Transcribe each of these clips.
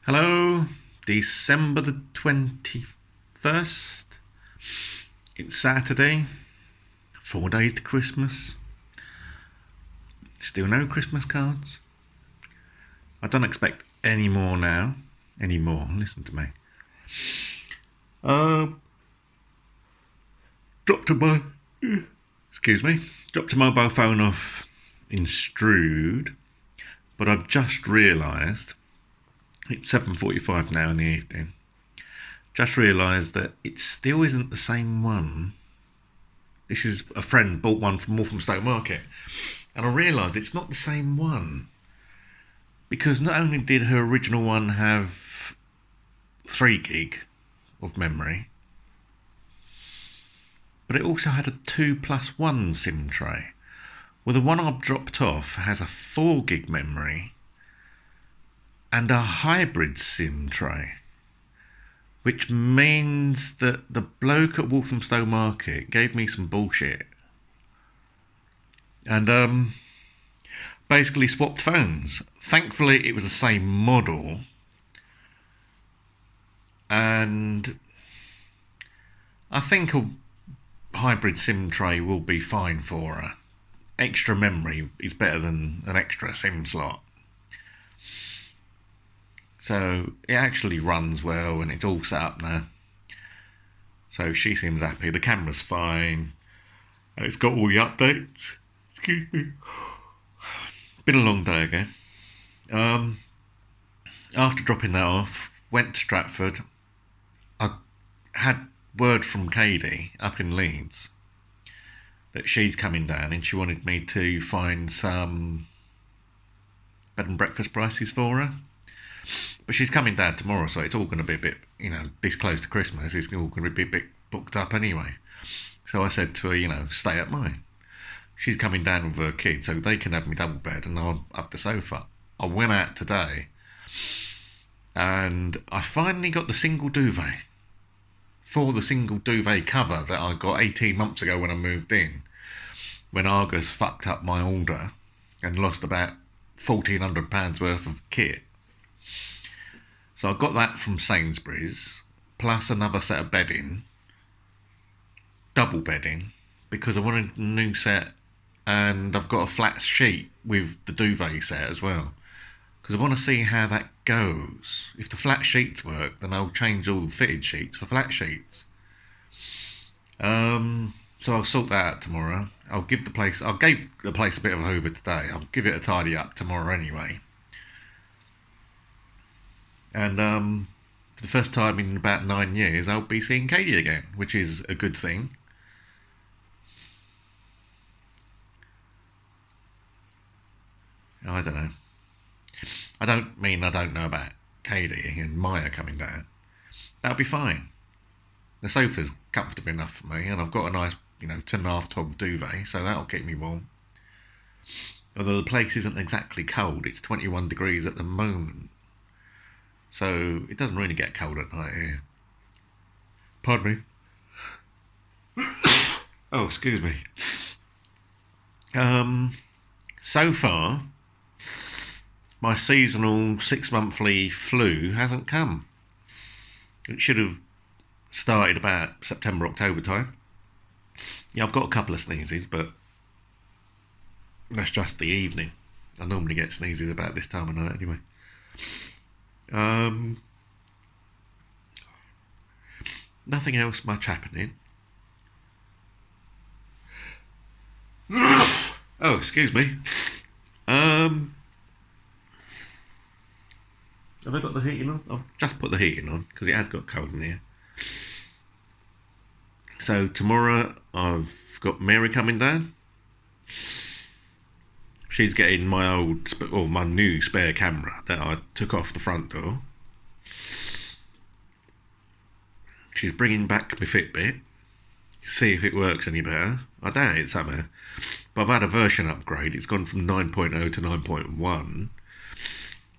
Hello, December the 21st. It's Saturday, 4 days to Christmas. Still no Christmas cards. I don't expect any more now. Any more, listen to me. Uh, dropped a mo- excuse me. Dropped a mobile phone off in Strood, but I've just realised it's 7:45 now in the evening. Just realised that it still isn't the same one. This is a friend bought one from Walthamstow Market, and I realised it's not the same one because not only did her original one have 3 gig of memory, but it also had a 2+1 SIM tray. Well, the one I've dropped off has a 4 gig memory and a hybrid SIM tray, which means that the bloke at Walthamstow Market gave me some bullshit and basically swapped phones. Thankfully, it was the same model, and I think a hybrid SIM tray will be fine for her. Extra memory is better than an extra SIM slot. So it actually runs well and it's all set up now. So she seems happy. The camera's fine and it's got all the updates. Excuse me. Been a long day again. After dropping that off, went to Stratford. I had word from Katie up in Leeds that she's coming down and she wanted me to find some bed and breakfast prices for her. But she's coming down tomorrow, so it's all going to be a bit, this close to Christmas, it's all going to be a bit booked up anyway. So I said to her, stay at mine. She's coming down with her kids, so they can have me double bed and I'll have the sofa. I went out today and I finally got the single duvet for the single duvet cover that I got 18 months ago when I moved in, when Argus fucked up my order and lost about £1,400 worth of kit. So I got that from Sainsbury's, plus another set of bedding, double bedding, because I wanted a new set, and I've got a flat sheet with the duvet set as well, because I want to see how that goes. If the flat sheets work, then I'll change all the fitted sheets for flat sheets. So I'll sort that out tomorrow. I gave the place a bit of a hoover today. I'll give it a tidy up tomorrow anyway. And for the first time in about 9 years, I'll be seeing Katie again, which is a good thing. I don't know. I don't know about Katie and Maya coming down. That'll be fine. The sofa's comfortable enough for me, and I've got a nice, 2.5 tog duvet, so that'll keep me warm. Although the place isn't exactly cold, it's 21 degrees at the moment. So it doesn't really get cold at night here. Pardon me. Oh, excuse me. So far, my seasonal 6-monthly flu hasn't come. It should have started about September, October time. Yeah, I've got a couple of sneezes, but that's just the evening. I normally get sneezes about this time of night anyway. Nothing else much happening. Oh, excuse me. Have I got the heating on? I've just put the heating on because it has got cold in here. So tomorrow I've got Mary coming down. She's getting my new spare camera that I took off the front door. She's bringing back my Fitbit, see if it works any better. I doubt it somehow, but I've had a version upgrade. It's gone from 9.0 to 9.1,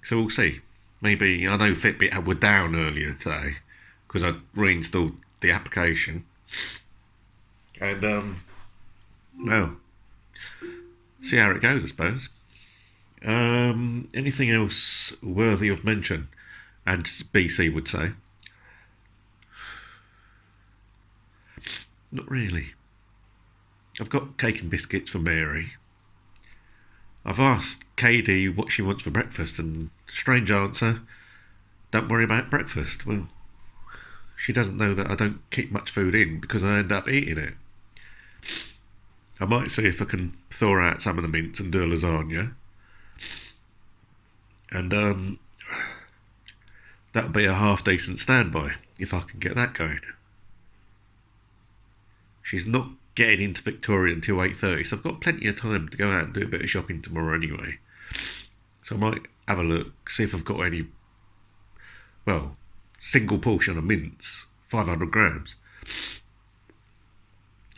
so we'll see. Maybe, I know Fitbit were down earlier today because I reinstalled the application, and well, see how it goes, I suppose. Anything else worthy of mention? as BC would say. Not really. I've got cake and biscuits for Mary. I've asked Katie what she wants for breakfast, and strange answer, don't worry about breakfast. Well, she doesn't know that I don't keep much food in because I end up eating it. I might see if I can thaw out some of the mince and do a lasagna. And that'll be a half decent standby if I can get that going. She's not getting into Victoria until 8:30, so I've got plenty of time to go out and do a bit of shopping tomorrow anyway. So I might have a look, see if I've got any, well, single portion of mince, 500 grams.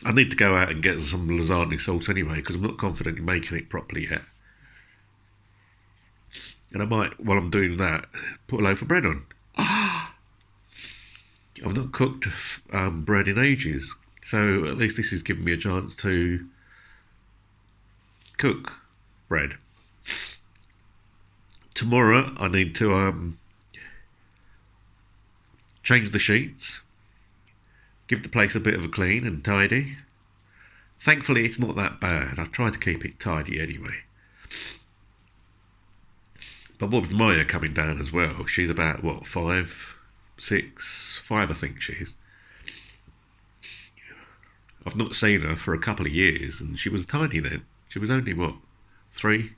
I need to go out and get some lasagna sauce anyway, because I'm not confident in making it properly yet. And I might, while I'm doing that, put a loaf of bread on. I've not cooked bread in ages, so at least this is giving me a chance to cook bread. Tomorrow I need to change the sheets, give the place a bit of a clean and tidy. Thankfully it's not that bad. I try to keep it tidy anyway. But with Maya coming down as well, she's about, what, 5, 6, 5 I think she is. I've not seen her for a couple of years, and she was tiny then. She was only, what, 3?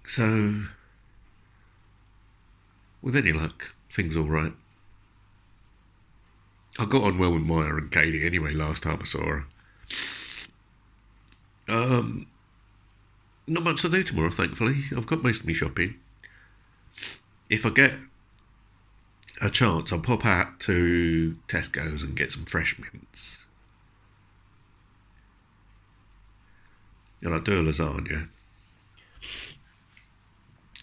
So, with any luck, things all right. I got on well with Maya and Katie anyway last time I saw her. Not much to do tomorrow, thankfully. I've got most of my shopping. If I get a chance, I'll pop out to Tesco's and get some fresh mince. And I'll do a lasagna.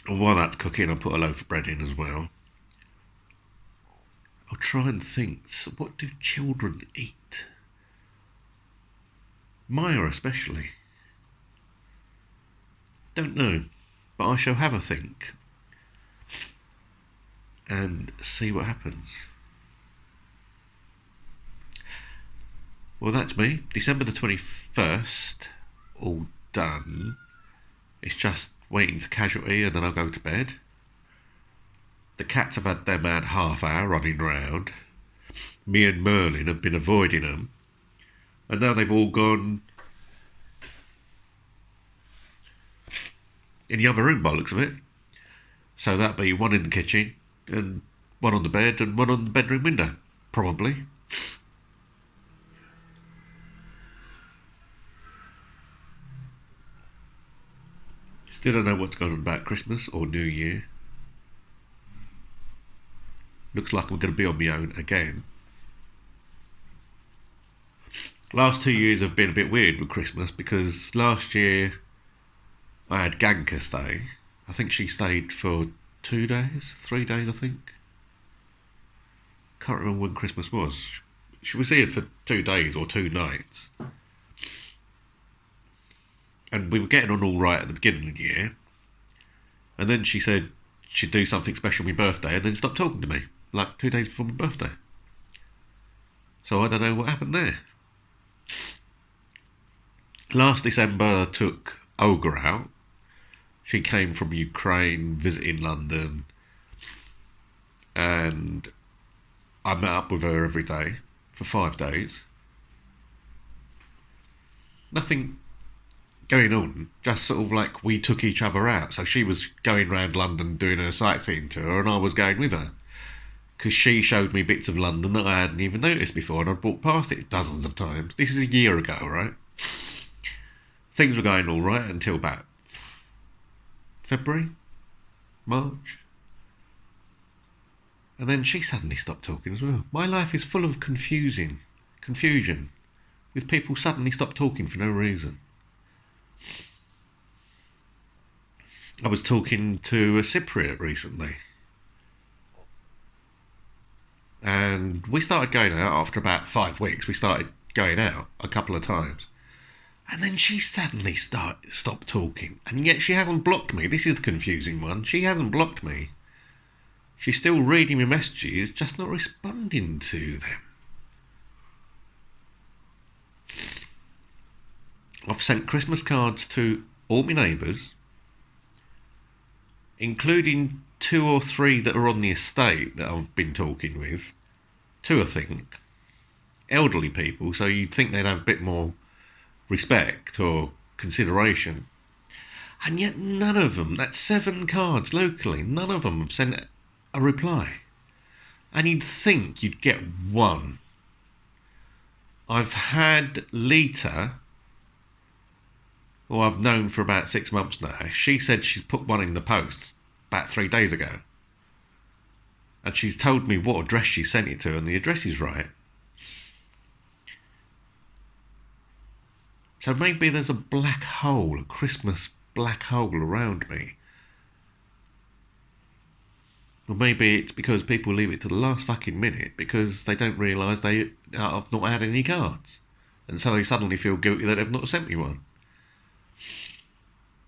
And while that's cooking, I'll put a loaf of bread in as well. I'll try and think, so what do children eat? Maya especially. Don't know, but I shall have a think and see what happens. Well, that's me. December the 21st, all done. It's just waiting for casualty and then I'll go to bed. The cats have had their mad half hour running round. Me and Merlin have been avoiding them. And now they've all gone in the other room by the looks of it. So that'd be one in the kitchen and one on the bed and one on the bedroom window, probably. Still don't know what's going on about Christmas or New Year. Looks like I'm going to be on my own again. Last 2 years have been a bit weird with Christmas because last year I had Ganka stay. I think she stayed for 2 days, 3 days I think. Can't remember when Christmas was. She was here for 2 days or 2 nights. And we were getting on all right at the beginning of the year. And then she said she'd do something special on my birthday and then stopped talking to me, like 2 days before my birthday. So I don't know what happened there. Last December I took Olga out. She came from Ukraine, visiting London, and I met up with her every day for 5 days. Nothing going on, just sort of like we took each other out. So she was going around London doing her sightseeing tour and I was going with her. Because she showed me bits of London that I hadn't even noticed before and I'd walked past it dozens of times. This is a year ago, right? Things were going all right until about February, March. And then she suddenly stopped talking as well. My life is full of confusion, with people suddenly stop talking for no reason. I was talking to a Cypriot recently. And we started going out after about 5 weeks. We started going out a couple of times. And then she suddenly stopped talking. And yet she hasn't blocked me. This is the confusing one. She hasn't blocked me. She's still reading my messages, just not responding to them. I've sent Christmas cards to all my neighbours, including 2 or 3 that are on the estate that I've been talking with. 2, I think. Elderly people, so you'd think they'd have a bit more respect or consideration. And yet none of them, that's 7 cards locally, none of them have sent a reply. And you'd think you'd get one. I've had Lita, who I've known for about 6 months now. She said she's put one in the post about 3 days ago. And she's told me what address she sent it to, and the address is right. So maybe there's a black hole, a Christmas black hole around me. Or maybe it's because people leave it to the last fucking minute because they don't realise I've not had any cards. And so they suddenly feel guilty that they've not sent me one.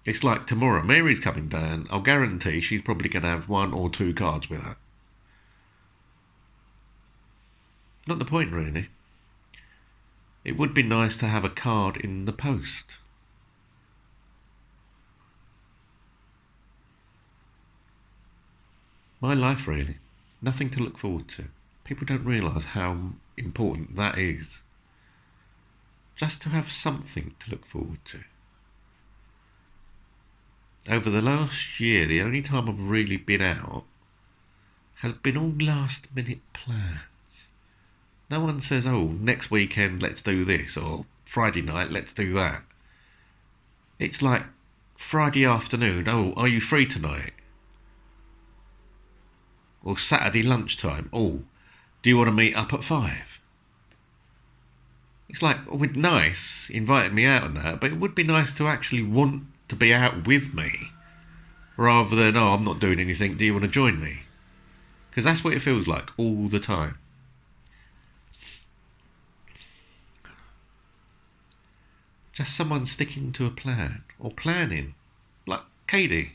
It's like tomorrow, Mary's coming down. I'll guarantee she's probably going to have 1 or 2 cards with her. Not the point, really. It would be nice to have a card in the post. My life, really. Nothing to look forward to. People don't realise how important that is. Just to have something to look forward to. Over the last year, the only time I've really been out has been all last minute plans. No one says, oh, next weekend let's do this, or Friday night let's do that. It's like Friday afternoon, oh, are you free tonight? Or Saturday lunchtime, oh, do you want to meet up at 5? It's like, oh, it's nice inviting me out and that, but it would be nice to actually want to be out with me, rather than, oh, I'm not doing anything, do you want to join me? Because that's what it feels like all the time. Just someone sticking to a plan, or planning, like Katie.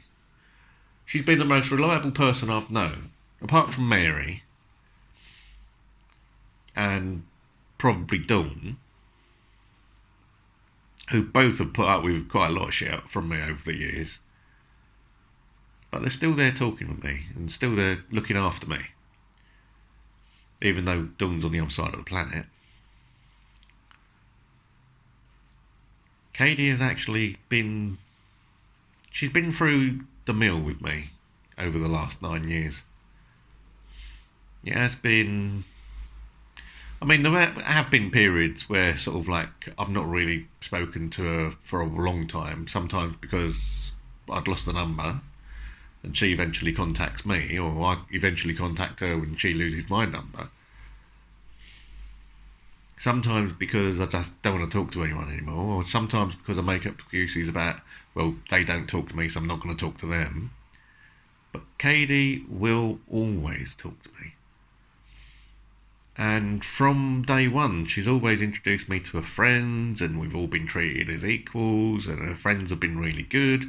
She's been the most reliable person I've known, apart from Mary, and probably Dawn, who both have put up with quite a lot of shit from me over the years. But they're still there talking with me, and still there looking after me, even though Dawn's on the other side of the planet. Katie has actually been... She's been through the mill with me over the last 9 years. It has been... I mean, there have been periods where sort of like I've not really spoken to her for a long time, sometimes because I'd lost the number and she eventually contacts me, or I eventually contact her when she loses my number. Sometimes because I just don't want to talk to anyone anymore, or sometimes because I make up excuses about, well, they don't talk to me, so I'm not going to talk to them. But Katie will always talk to me. And from day one, she's always introduced me to her friends, and we've all been treated as equals, and her friends have been really good.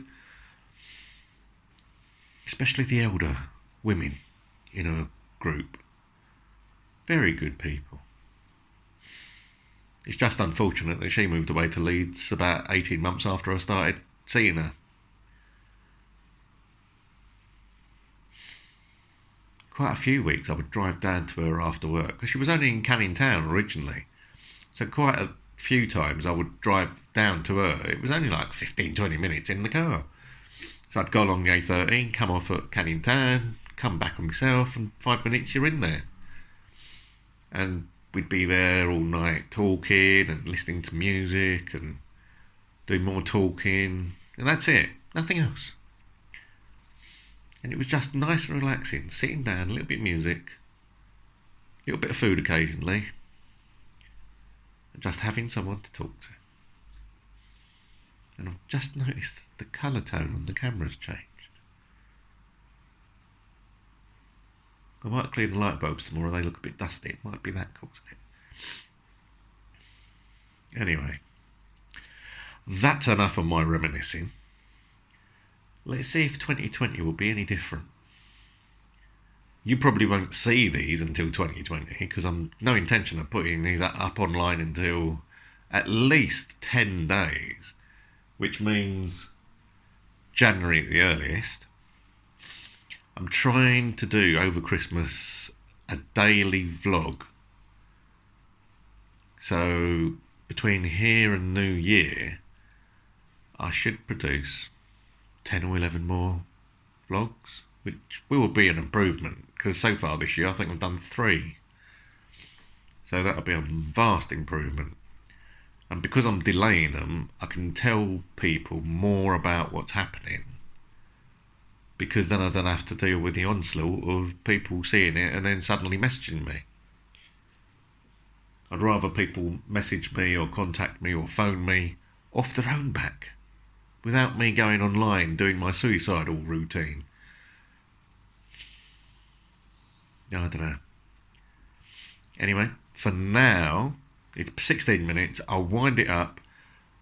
Especially the elder women in her group. Very good people. It's just unfortunate that she moved away to Leeds about 18 months after I started seeing her. Quite a few weeks I would drive down to her after work, because she was only in Canning Town originally. So quite a few times I would drive down to her. It was only like 15-20 minutes in the car. So I'd go along the A13, come off at Canning Town, come back on myself, and 5 minutes you're in there. And we'd be there all night talking and listening to music and doing more talking, and that's it, nothing else. And it was just nice and relaxing, sitting down, a little bit of music, a little bit of food occasionally, and just having someone to talk to. And I've just noticed the colour tone on the camera's changed. I might clean the light bulbs tomorrow, they look a bit dusty, it might be that causing it. Anyway, That's enough of my reminiscing. Let's see if 2020 will be any different. You probably won't see these until 2020 because I'm no intention of putting these up online until at least 10 days, which means January at the earliest. I'm trying to do over Christmas a daily vlog. So between here and New Year, I should produce 10 or 11 more vlogs, which will be an improvement because so far this year I think I've done 3. So that'll be a vast improvement. And because I'm delaying them, I can tell people more about what's happening, because then I don't have to deal with the onslaught of people seeing it and then suddenly messaging me. I'd rather people message me or contact me or phone me off their own back without me going online doing my suicidal routine. I don't know. Anyway, for now, it's 16 minutes. I'll wind it up.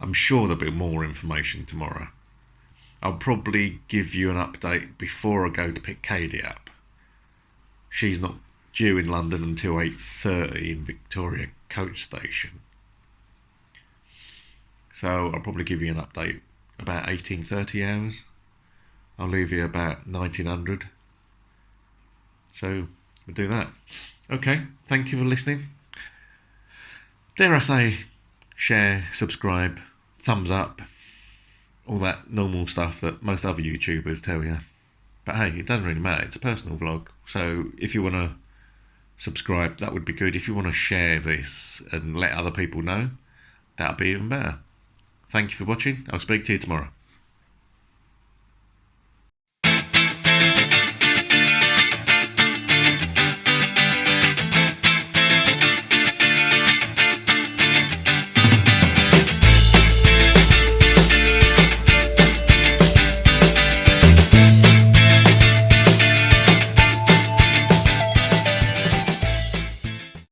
I'm sure there'll be more information tomorrow. I'll probably give you an update before I go to pick Katie up. She's not due in London until 8:30 in Victoria Coach Station. So I'll probably give you an update about 18:30 hours. I'll leave you about 1900. So we'll do that. Okay, thank you for listening. Dare I say, share, subscribe, thumbs up, all that normal stuff that most other YouTubers tell you. But hey, it doesn't really matter. It's a personal vlog. So if you want to subscribe, that would be good. If you want to share this and let other people know, that would be even better. Thank you for watching. I'll speak to you tomorrow.